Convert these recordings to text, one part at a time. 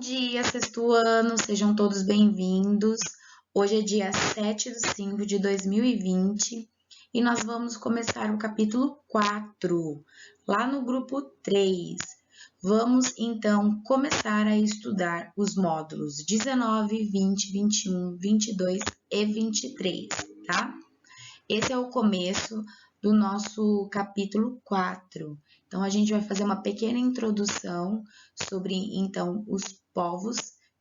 dia, sexto ano, sejam todos bem-vindos. Hoje é dia 7/5/2020 e nós vamos começar o capítulo 4, lá no grupo 3. Vamos então começar a estudar os módulos 19, 20, 21, 22 e 23, tá? Esse é o começo do nosso capítulo 4. Então, a gente vai fazer uma pequena introdução sobre, então, os povos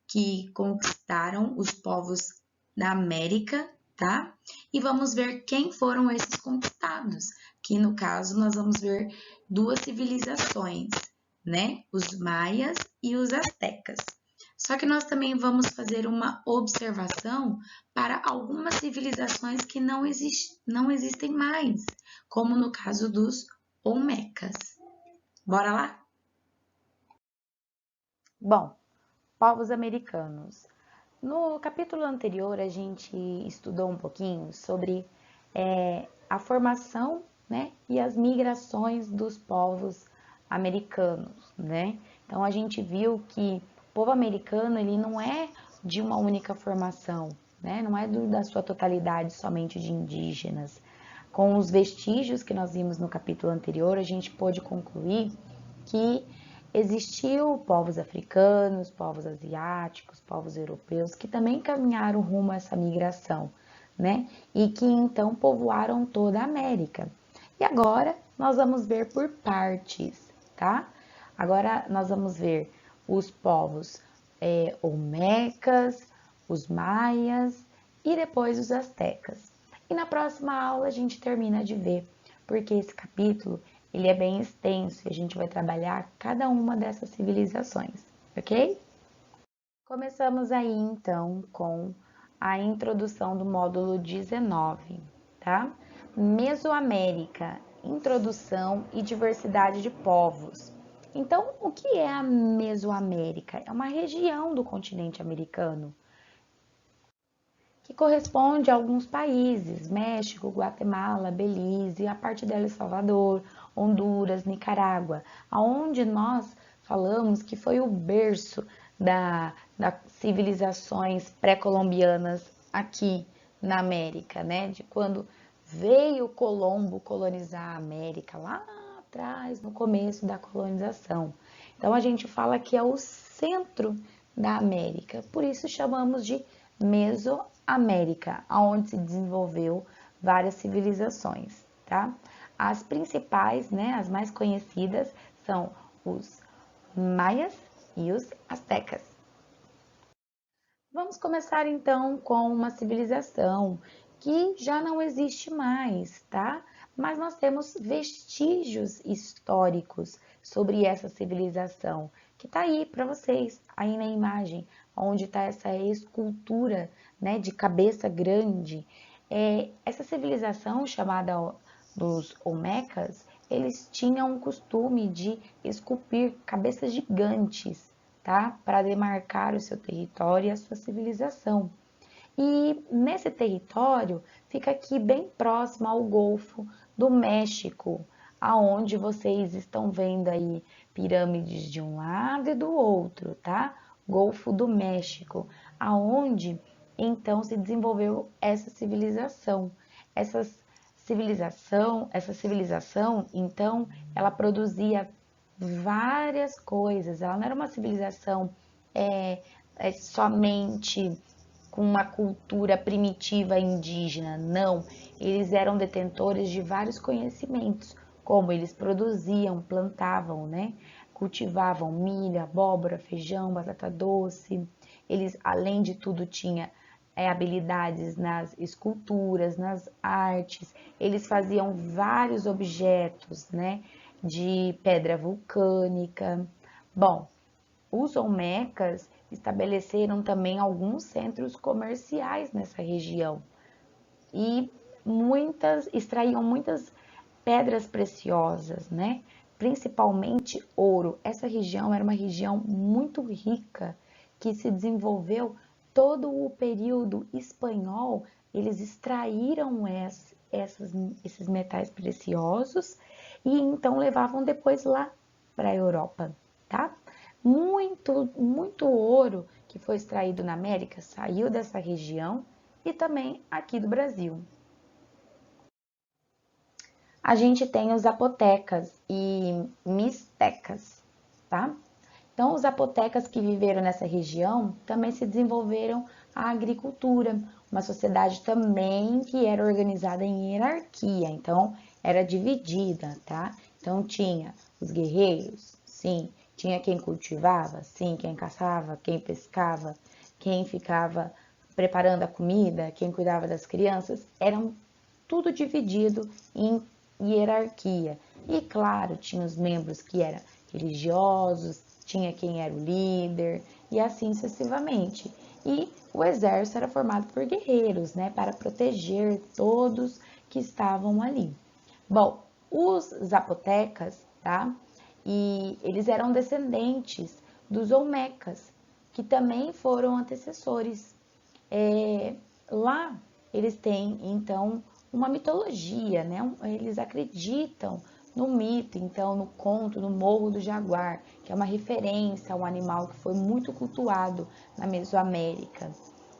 que conquistaram, os povos da América, tá? E vamos ver quem foram esses conquistados, que no caso nós vamos ver duas civilizações, né? Os maias e os astecas. Só que nós também vamos fazer uma observação para algumas civilizações que não existem mais, como no caso dos Olmecas. Bora lá? Bom, povos americanos. No capítulo anterior, a gente estudou um pouquinho sobre a formação, né, e as migrações dos povos americanos, né? Então, a gente viu que o povo americano, ele não é de uma única formação, né? Não é da sua totalidade somente de indígenas. Com os vestígios que nós vimos no capítulo anterior, a gente pôde concluir que existiu povos africanos, povos asiáticos, povos europeus, que também caminharam rumo a essa migração, né? E que então povoaram toda a América. E agora nós vamos ver por partes, tá? Agora nós vamos ver os povos olmecas, os maias e depois os astecas. E na próxima aula a gente termina de ver, porque esse capítulo ele é bem extenso e a gente vai trabalhar cada uma dessas civilizações, ok? Começamos aí então com a introdução do módulo 19, tá? Mesoamérica, introdução e diversidade de povos. Então, o que é a Mesoamérica? É uma região do continente americano que corresponde a alguns países, México, Guatemala, Belize, a parte dela é Salvador, Honduras, Nicarágua, aonde nós falamos que foi o berço das civilizações pré-colombianas aqui na América, né? De quando veio Colombo colonizar a América lá atrás, no começo da colonização. Então a gente fala que é o centro da América, por isso chamamos de Mesoamérica, onde se desenvolveu várias civilizações, tá? As principais, né, as mais conhecidas são os maias e os astecas. Vamos começar então com uma civilização que já não existe mais, tá? Mas nós temos vestígios históricos sobre essa civilização, que tá aí para vocês, aí na imagem, onde está essa escultura, né, de cabeça grande. Essa civilização chamada dos Olmecas, eles tinham o costume de esculpir cabeças gigantes, tá? Para demarcar o seu território e a sua civilização. E nesse território fica aqui bem próximo ao Golfo do México, aonde vocês estão vendo aí pirâmides de um lado e do outro, tá? Golfo do México, aonde então se desenvolveu essa civilização. Essa civilização, então, ela produzia várias coisas. Ela não era uma civilização somente com uma cultura primitiva indígena, não. Eles eram detentores de vários conhecimentos, como eles produziam, plantavam, né? Cultivavam milho, abóbora, feijão, batata doce. Eles, além de tudo, tinham habilidades nas esculturas, nas artes. Eles faziam vários objetos, né? De pedra vulcânica. Bom, os olmecas estabeleceram também alguns centros comerciais nessa região e extraíam muitas pedras preciosas, né? Principalmente ouro. Essa região era uma região muito rica que se desenvolveu todo o período espanhol. Eles extraíram esses metais preciosos e então levavam depois lá para a Europa, tá? muito ouro que foi extraído na América saiu dessa região e também aqui do Brasil. A gente tem os zapotecas e mixtecas, tá? Então, os zapotecas que viveram nessa região também se desenvolveram a agricultura, uma sociedade também que era organizada em hierarquia, então era dividida, tá? Então tinha os guerreiros, sim, tinha quem cultivava, sim, quem caçava, quem pescava, quem ficava preparando a comida, quem cuidava das crianças, eram tudo dividido em hierarquia. E claro, tinha os membros que eram religiosos, tinha quem era o líder e assim sucessivamente. E o exército era formado por guerreiros, né, para proteger todos que estavam ali. Bom, os zapotecas, tá? E eles eram descendentes dos olmecas, que também foram antecessores. Lá eles têm então uma mitologia, né? Eles acreditam no mito, então no conto, no Morro do Jaguar, que é uma referência a um animal que foi muito cultuado na Mesoamérica.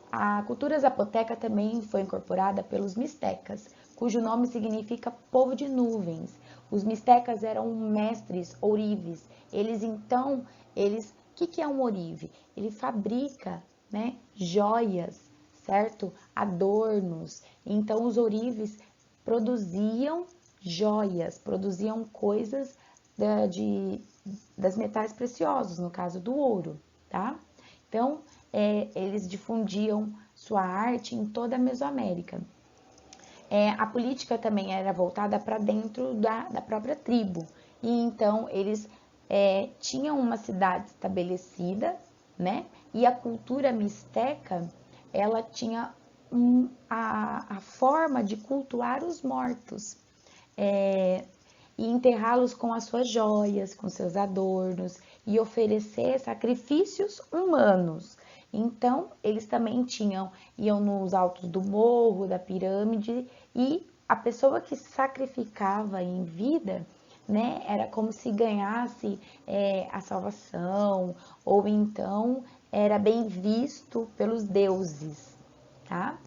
A cultura zapoteca também foi incorporada pelos mistecas, cujo nome significa povo de nuvens. Os mistecas eram mestres ourives. O que é um ourive? Ele fabrica, né, joias, certo? Adornos. Então, os ourives produziam joias, produziam coisas das metais preciosos, no caso do ouro, tá? Então, eles difundiam sua arte em toda a Mesoamérica. A política também era voltada para dentro da própria tribo. E então, eles tinham uma cidade estabelecida, né? E a cultura mixteca, ela tinha a forma de cultuar os mortos. E enterrá-los com as suas joias, com seus adornos e oferecer sacrifícios humanos. Então, eles também iam nos altos do morro, da pirâmide, e a pessoa que sacrificava em vida, né, era como se ganhasse a salvação, ou então era bem visto pelos deuses, tá?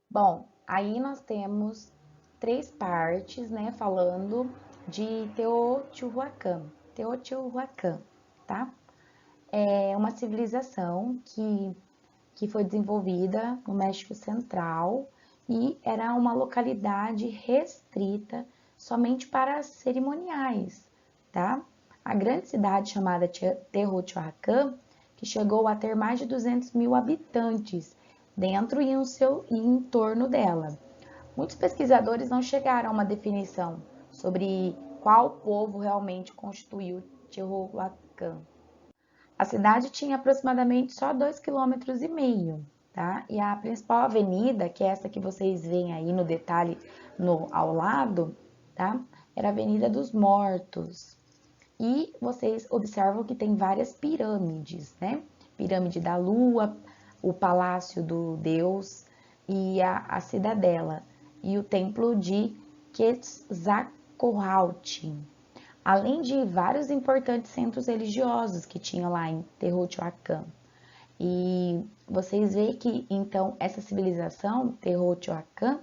Bom, aí nós temos 3 partes, né, falando de Teotihuacan. Teotihuacan, tá? É uma civilização que foi desenvolvida no México Central e era uma localidade restrita somente para cerimoniais, tá? A grande cidade chamada Teotihuacan, que chegou a ter mais de 200 mil habitantes dentro e em torno dela. Muitos pesquisadores não chegaram a uma definição sobre qual povo realmente constituiu Teotihuacan. A cidade tinha aproximadamente só 2,5 km, tá? E a principal avenida, que é essa que vocês veem aí no detalhe ao lado, tá? Era a Avenida dos Mortos. E vocês observam que tem várias pirâmides, né? Pirâmide da Lua, o Palácio do Deus e a Cidadela e o Templo de Quetzalcoatl, além de vários importantes centros religiosos que tinha lá em Teotihuacan. E vocês veem que então essa civilização Teotihuacan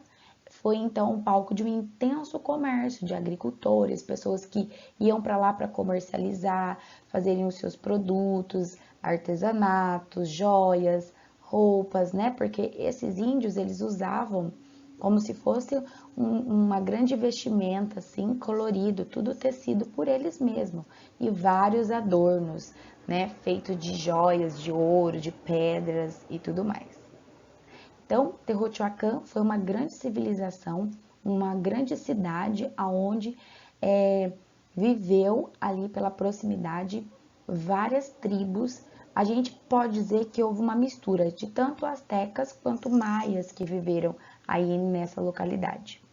foi então um palco de um intenso comércio de agricultores, pessoas que iam para lá para comercializar, fazerem os seus produtos, artesanatos, joias, roupas, né? Porque esses índios eles usavam como se fosse uma grande vestimenta assim, colorido, tudo tecido por eles mesmos e vários adornos, né? Feito de joias, de ouro, de pedras e tudo mais. Então, Teotihuacan foi uma grande civilização, uma grande cidade aonde viveu ali pela proximidade várias tribos. A gente pode dizer que houve uma mistura de tanto astecas quanto maias que viveram aí nessa localidade.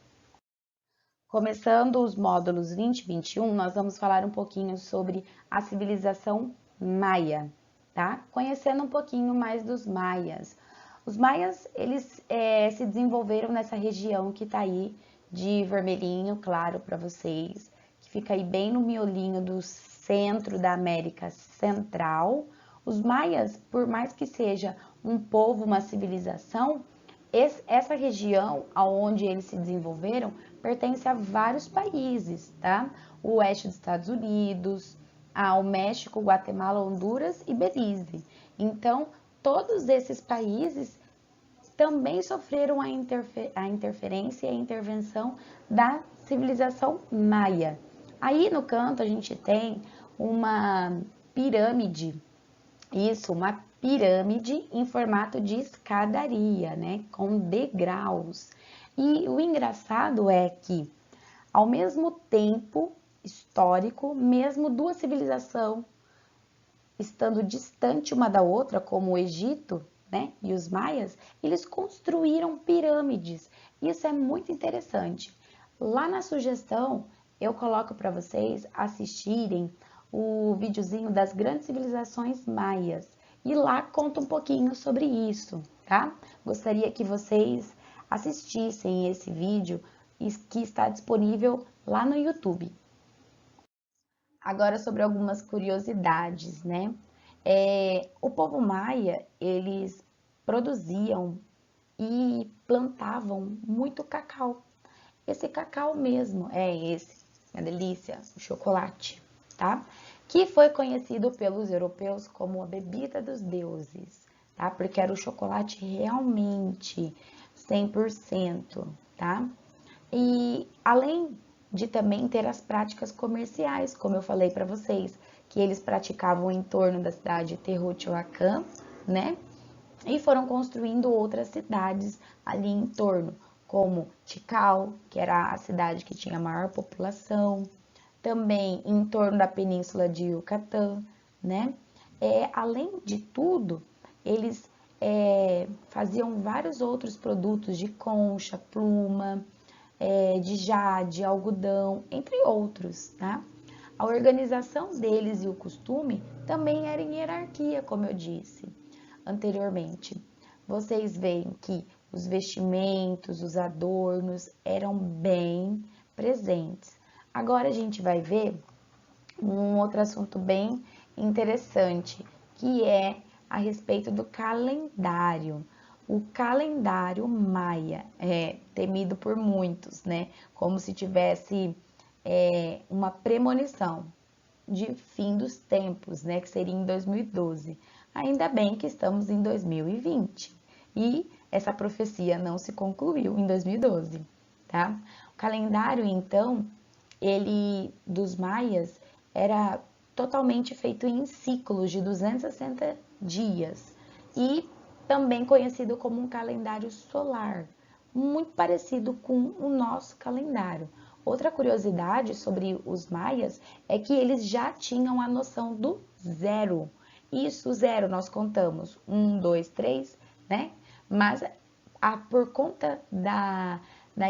Começando os módulos 20 e 21, nós vamos falar um pouquinho sobre a civilização maia, tá? Conhecendo um pouquinho mais dos maias. Os maias, eles se desenvolveram nessa região que tá aí de vermelhinho, claro, para vocês, que fica aí bem no miolinho do centro da América Central. Os maias, por mais que seja um povo, uma civilização, essa região onde eles se desenvolveram pertence a vários países, tá? O oeste dos Estados Unidos, ao México, Guatemala, Honduras e Belize. Então, todos esses países também sofreram a interferência e a intervenção da civilização maia. Aí no canto a gente tem uma pirâmide, uma pirâmide em formato de escadaria, né, com degraus. E o engraçado é que, ao mesmo tempo histórico, mesmo duas civilizações estando distante uma da outra, como o Egito, né, e os maias, eles construíram pirâmides. Isso é muito interessante. Lá na sugestão, eu coloco para vocês assistirem o videozinho das grandes civilizações maias. E lá conta um pouquinho sobre isso, tá? Gostaria que vocês assistissem esse vídeo que está disponível lá no YouTube. Agora sobre algumas curiosidades, né? O povo maia, eles produziam e plantavam muito cacau. Esse cacau mesmo, uma delícia, o chocolate, tá? Que foi conhecido pelos europeus como a bebida dos deuses, tá? Porque era o chocolate realmente 100%, tá? E além de também ter as práticas comerciais, como eu falei para vocês, que eles praticavam em torno da cidade de Teotihuacan, né? E foram construindo outras cidades ali em torno, como Tikal, que era a cidade que tinha a maior população, também em torno da península de Yucatán, né? Além de tudo, eles faziam vários outros produtos de concha, pluma, de jade, algodão, entre outros, tá? A organização deles e o costume também era em hierarquia, como eu disse anteriormente. Vocês veem que os vestimentos, os adornos eram bem presentes. Agora a gente vai ver um outro assunto bem interessante, que é a respeito do calendário. O calendário maia é temido por muitos, né? Como se tivesse uma premonição de fim dos tempos, né? Que seria em 2012. Ainda bem que estamos em 2020 e essa profecia não se concluiu em 2012, tá? O calendário, então, ele dos maias era totalmente feito em ciclos de 260 dias e também conhecido como um calendário solar, muito parecido com o nosso calendário. Outra curiosidade sobre os maias é que eles já tinham a noção do zero. Isso, zero, nós contamos 1, 2, 3, né? Mas por conta da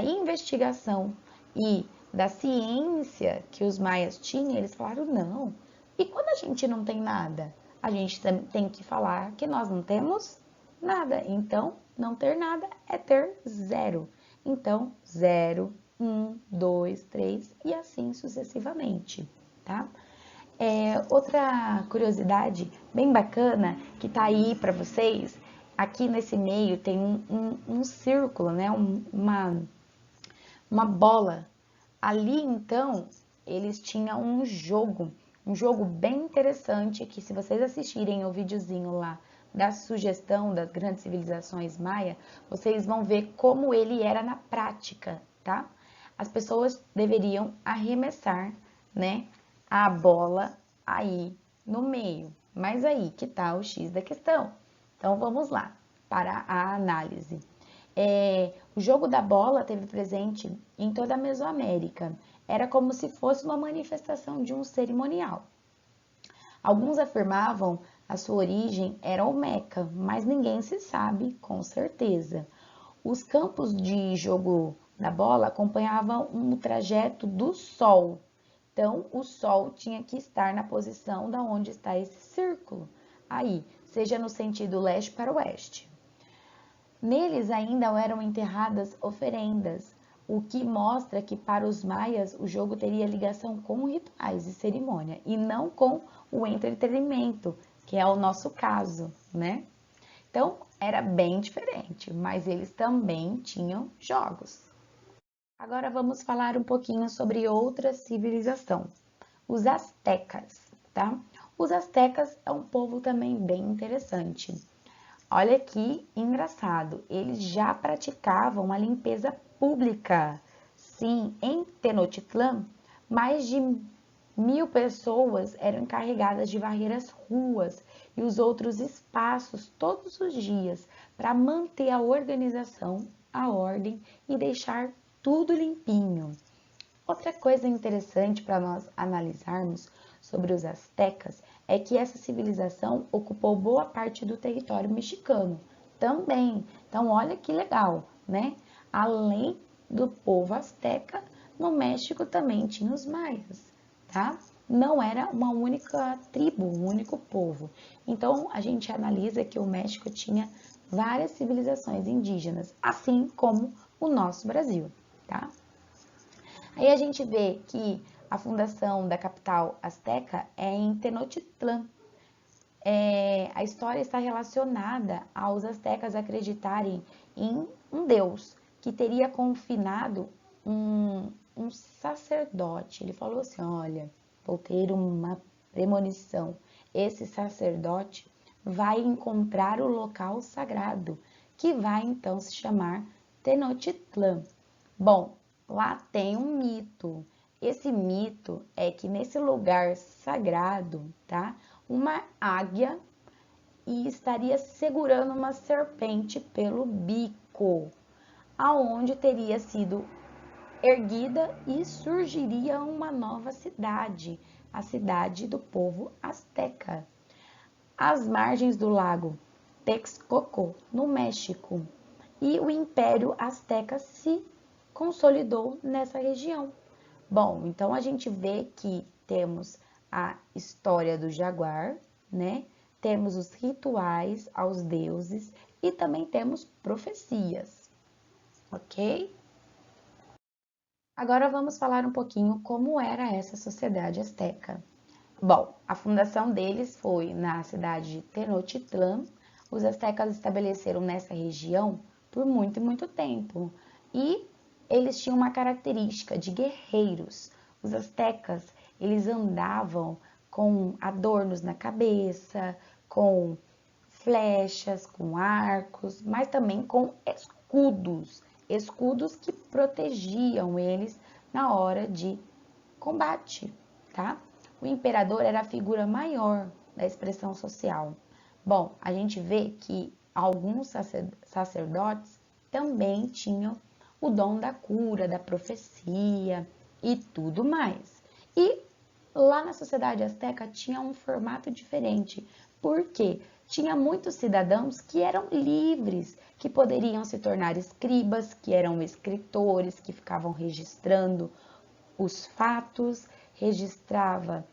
investigação e da ciência que os maias tinham, eles falaram não. E quando a gente não tem nada? A gente tem que falar que nós não temos nada. Então, não ter nada é ter zero. Então, 0, 1, 2, 3 e assim sucessivamente, tá? Outra curiosidade bem bacana que tá aí para vocês, aqui nesse meio tem um círculo, né? Uma bola. Ali, então, eles tinham um jogo bem interessante que se vocês assistirem o videozinho lá da sugestão das grandes civilizações maia, vocês vão ver como ele era na prática, tá? As pessoas deveriam arremessar, né, a bola aí no meio. Mas aí que tá o X da questão. Então vamos lá para a análise. O jogo da bola teve presente em toda a Mesoamérica. Era como se fosse uma manifestação de um cerimonial. Alguns afirmavam a sua origem era o Meca, mas ninguém se sabe com certeza. Os campos de jogo da bola acompanhavam um trajeto do Sol. Então, o Sol tinha que estar na posição da onde está esse círculo. Aí, seja no sentido leste para oeste. Neles ainda eram enterradas oferendas, o que mostra que para os maias o jogo teria ligação com rituais e cerimônia e não com o entretenimento, que é o nosso caso, né? Então era bem diferente, mas eles também tinham jogos. Agora vamos falar um pouquinho sobre outra civilização, os astecas, tá? Os astecas é um povo também bem interessante. Olha que engraçado, eles já praticavam a limpeza pública. Sim, em Tenochtitlan, mais de 1.000 pessoas eram encarregadas de varrer as ruas e os outros espaços todos os dias para manter a organização, a ordem e deixar tudo limpinho. Outra coisa interessante para nós analisarmos sobre os astecas é que essa civilização ocupou boa parte do território mexicano também. Então, olha que legal, né? Além do povo asteca, no México também tinha os maias, tá? Não era uma única tribo, um único povo. Então, a gente analisa que o México tinha várias civilizações indígenas, assim como o nosso Brasil, tá? Aí a gente vê que a fundação da capital asteca é em Tenochtitlan. A história está relacionada aos astecas acreditarem em um deus que teria confinado um sacerdote. Ele falou assim: olha, vou ter uma premonição. Esse sacerdote vai encontrar o local sagrado, que vai então se chamar Tenochtitlan. Bom, lá tem um mito. Esse mito é que nesse lugar sagrado, tá? Uma águia e estaria segurando uma serpente pelo bico, aonde teria sido erguida e surgiria uma nova cidade, a cidade do povo asteca, às margens do lago Texcoco, no México. E o Império Azteca se consolidou nessa região. Bom, então a gente vê que temos a história do jaguar, né? Temos os rituais aos deuses e também temos profecias, ok? Agora vamos falar um pouquinho como era essa sociedade asteca. Bom, a fundação deles foi na cidade de Tenochtitlan. Os astecas estabeleceram nessa região por muito e muito tempo. E eles tinham uma característica de guerreiros. Os astecas, eles andavam com adornos na cabeça, com flechas, com arcos, mas também com escudos. Escudos que protegiam eles na hora de combate, tá? O imperador era a figura maior da expressão social. Bom, a gente vê que alguns sacerdotes também tinham o dom da cura, da profecia e tudo mais. E lá na sociedade asteca tinha um formato diferente, porque tinha muitos cidadãos que eram livres, que poderiam se tornar escribas, que eram escritores, que ficavam registrando os fatos, registrava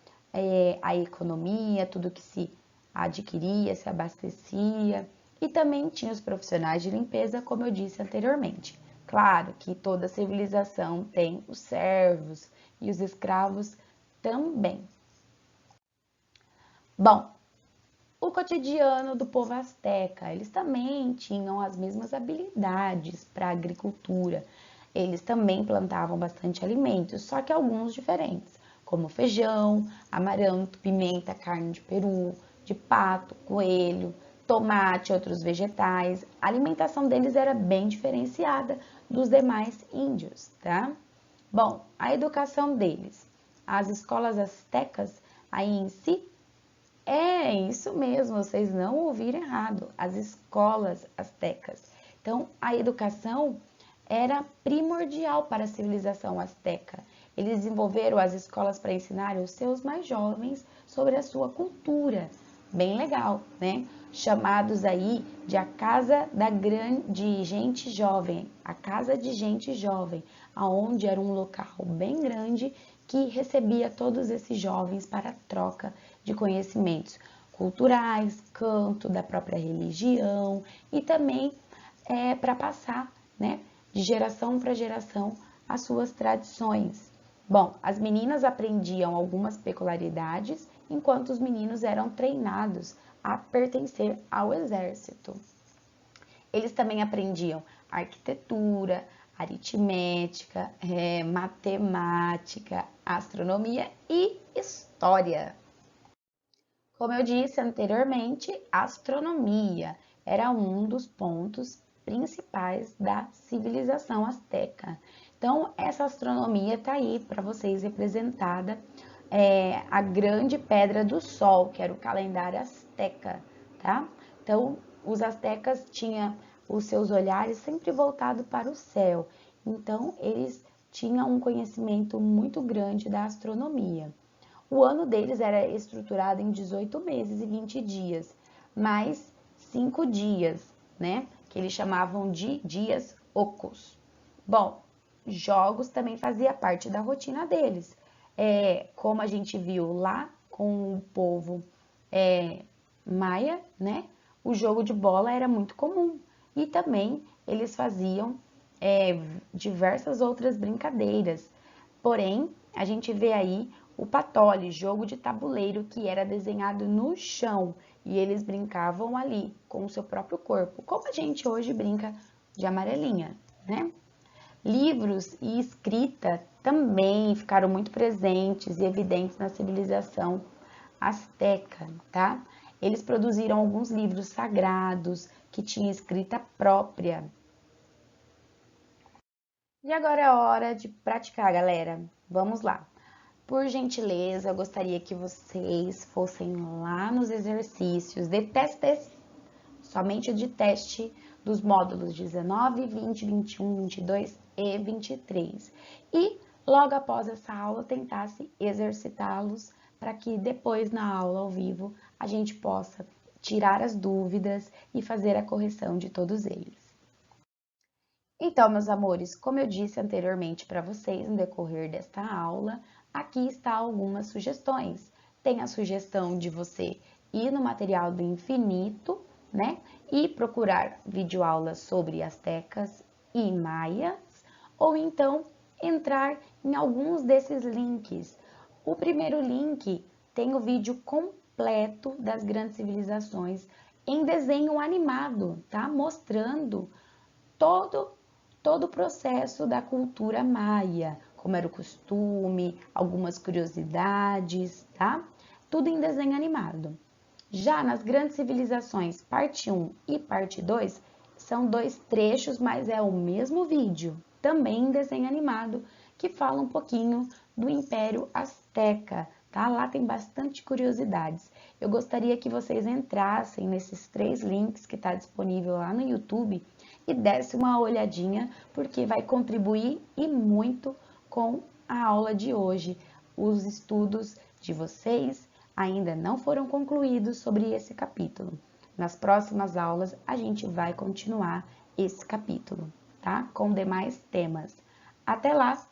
a economia, tudo que se adquiria, se abastecia, e também tinha os profissionais de limpeza, como eu disse anteriormente. Claro que toda civilização tem os servos e os escravos também. Bom, o cotidiano do povo asteca, eles também tinham as mesmas habilidades para a agricultura. Eles também plantavam bastante alimentos, só que alguns diferentes, como feijão, amaranto, pimenta, carne de peru, de pato, coelho, tomate, outros vegetais. A alimentação deles era bem diferenciada dos demais índios, tá? Bom, a educação deles. As escolas astecas aí em si é isso mesmo, vocês não ouviram errado, as escolas astecas. Então, a educação era primordial para a civilização asteca. Eles desenvolveram as escolas para ensinar os seus mais jovens sobre a sua cultura. Bem legal, né? Chamados aí de a casa de gente jovem, a casa de gente jovem, aonde era um local bem grande que recebia todos esses jovens para troca de conhecimentos culturais, canto da própria religião e também para passar, né, de geração para geração as suas tradições. Bom, as meninas aprendiam algumas peculiaridades, enquanto os meninos eram treinados a pertencer ao exército. Eles também aprendiam arquitetura, aritmética, matemática, astronomia e história. Como eu disse anteriormente, astronomia era um dos pontos principais da civilização azteca. Então, essa astronomia está aí para vocês representada, a grande pedra do sol, que era o calendário azteca, tá? Então, os aztecas tinham os seus olhares sempre voltados para o céu. Então, eles tinham um conhecimento muito grande da astronomia. O ano deles era estruturado em 18 meses e 20 dias, mais 5 dias, né? Que eles chamavam de dias ocos. Bom, jogos também fazia parte da rotina deles. Como a gente viu lá com o povo maia, né? O jogo de bola era muito comum. E também eles faziam diversas outras brincadeiras. Porém, a gente vê aí o patole, jogo de tabuleiro que era desenhado no chão e eles brincavam ali com o seu próprio corpo, como a gente hoje brinca de amarelinha, né? Livros e escrita também ficaram muito presentes e evidentes na civilização azteca, tá? Eles produziram alguns livros sagrados que tinham escrita própria. E agora é hora de praticar, galera. Vamos lá. Por gentileza, eu gostaria que vocês fossem lá nos exercícios de testes, somente de teste dos módulos 19, 20, 21, 22 e 23. E logo após essa aula, tentasse exercitá-los para que depois na aula ao vivo a gente possa tirar as dúvidas e fazer a correção de todos eles. Então, meus amores, como eu disse anteriormente para vocês no decorrer desta aula, aqui está algumas sugestões. Tem a sugestão de você ir no material do infinito, né? E procurar videoaulas sobre astecas e maias, ou então entrar em alguns desses links. O primeiro link tem o vídeo completo das grandes civilizações em desenho animado, tá? Mostrando todo o processo da cultura maia, como era o costume, algumas curiosidades, tá? Tudo em desenho animado. Já nas grandes civilizações, parte 1 e parte 2, são dois trechos, mas é o mesmo vídeo, também em desenho animado, que fala um pouquinho do Império Azteca, tá? Lá tem bastante curiosidades. Eu gostaria que vocês entrassem nesses 3 links que está disponível lá no YouTube e desse uma olhadinha, porque vai contribuir e muito com a aula de hoje. Os estudos de vocês ainda não foram concluídos sobre esse capítulo. Nas próximas aulas, a gente vai continuar esse capítulo, tá? Com demais temas. Até lá!